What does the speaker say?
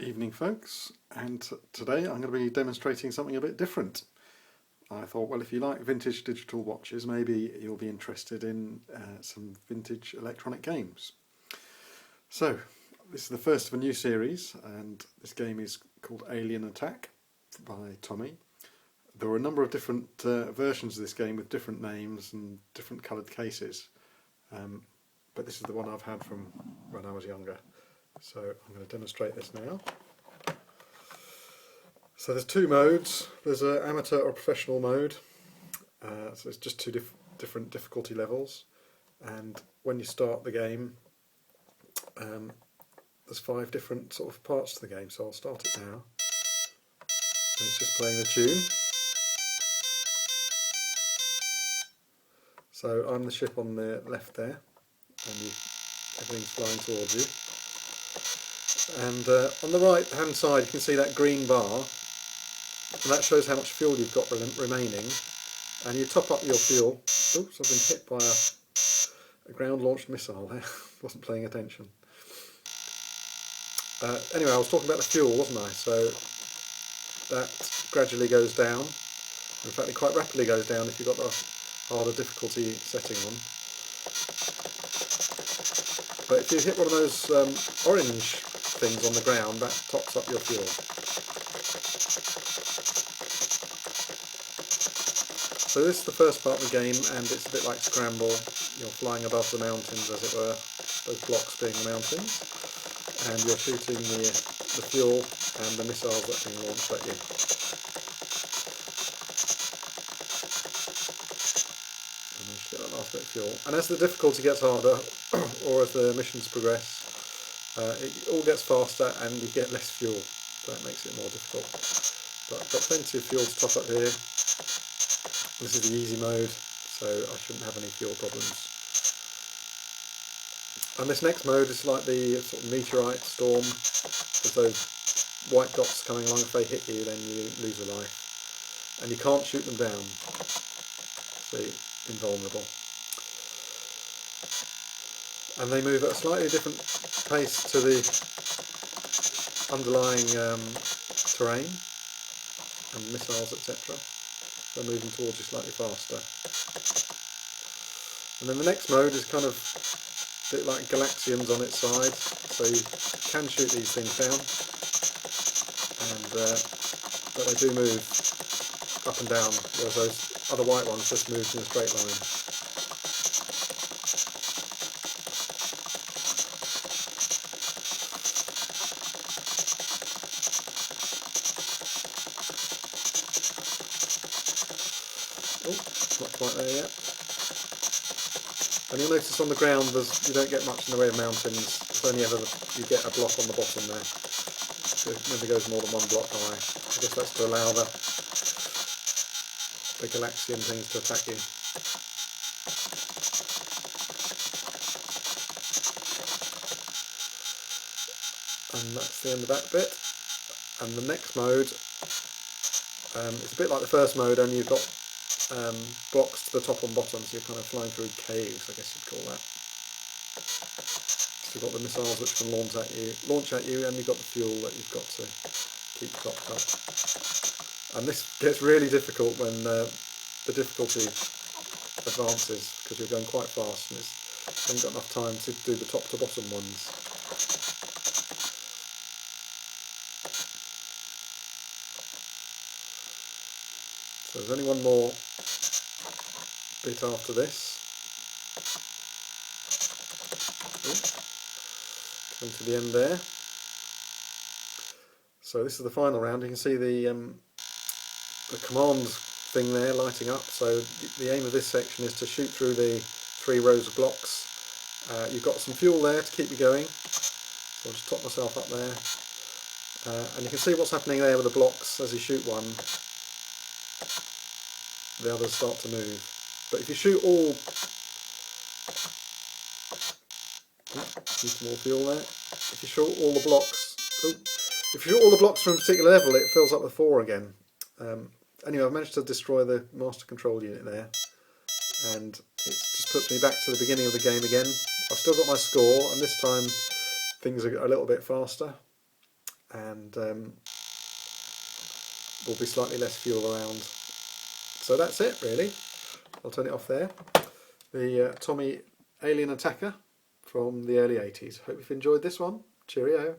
Evening folks, and today I'm going to be demonstrating something a bit different. I thought, well, if you like vintage digital watches, maybe you'll be interested in some vintage electronic games. So this is the first of a new series, and this game is called Alien Attack by Tomy. There were a number of different versions of this game with different names and different coloured cases, but this is the one I've had from when I was younger. So I'm going to demonstrate this now. So there's two modes. There's an amateur or professional mode. So it's just two different difficulty levels. And when you start the game, there's 5 different sort of parts to the game. So I'll start it now. And it's just playing the tune. So I'm the ship on the left there, and everything's flying towards you. And on the right hand side you can see that green bar, and that shows how much fuel you've got remaining, and you top up your fuel. Oops, I've been hit by a ground launched missile there. Wasn't paying attention. Anyway, I was talking about the fuel, wasn't I? So that gradually goes down. In fact, it quite rapidly goes down if you've got the harder difficulty setting on. But if you hit one of those orange things on the ground, that tops up your fuel. So this is the first part of the game, and it's a bit like Scramble. You're flying above the mountains, as it were, those blocks being the mountains, and you're shooting the fuel and the missiles that are being launched at you. And manage to get that last bit of fuel. And as the difficulty gets harder, or as the missions progress, it all gets faster and you get less fuel, so that makes it more difficult. But I've got plenty of fuel to top up here. This is the easy mode, so I shouldn't have any fuel problems. And this next mode is like the sort of Meteorite Storm. There's those white dots coming along. If they hit you, then you lose a life. And you can't shoot them down, so you're invulnerable. And they move at a slightly different pace to the underlying terrain and missiles, etc. They're moving towards you slightly faster. And then the next mode is kind of a bit like Galaxians on its side, so you can shoot these things down, and but they do move up and down, whereas those other white ones just move in a straight line. Oh, not quite there yet. And you'll notice on the ground you don't get much in the way of mountains. It's only ever you get a block on the bottom there. It never goes more than one block high. I guess that's to allow the Galaxian things to attack you. And that's the end of that bit. And the next mode, it's a bit like the first mode, only you've got blocks to the top and bottom, so you're kind of flying through caves, I guess you'd call that. So you've got the missiles which can launch at you, and you've got the fuel that you've got to keep topped up. And this gets really difficult when the difficulty advances, because you're going quite fast and you haven't got enough time to do the top to bottom ones. So there's only one more bit after this. Coming to the end there. So this is the final round. You can see the command thing there lighting up. So the aim of this section is to shoot through the 3 rows of blocks. You've got some fuel there to keep you going. So I'll just top myself up there. And you can see what's happening there with the blocks. As you shoot one, the others start to move. But if you shoot all, need more fuel there. If you shoot all the blocks, if you shoot all the blocks from a particular level, it fills up with 4 again. Anyway, I've managed to destroy the master control unit there, and it just puts me back to the beginning of the game again. I've still got my score, and this time things are a little bit faster. and there'll be slightly less fuel around. So that's it really. I'll turn it off there. The Tomy Alien Attacker from the early 80s. Hope you've enjoyed this one. Cheerio.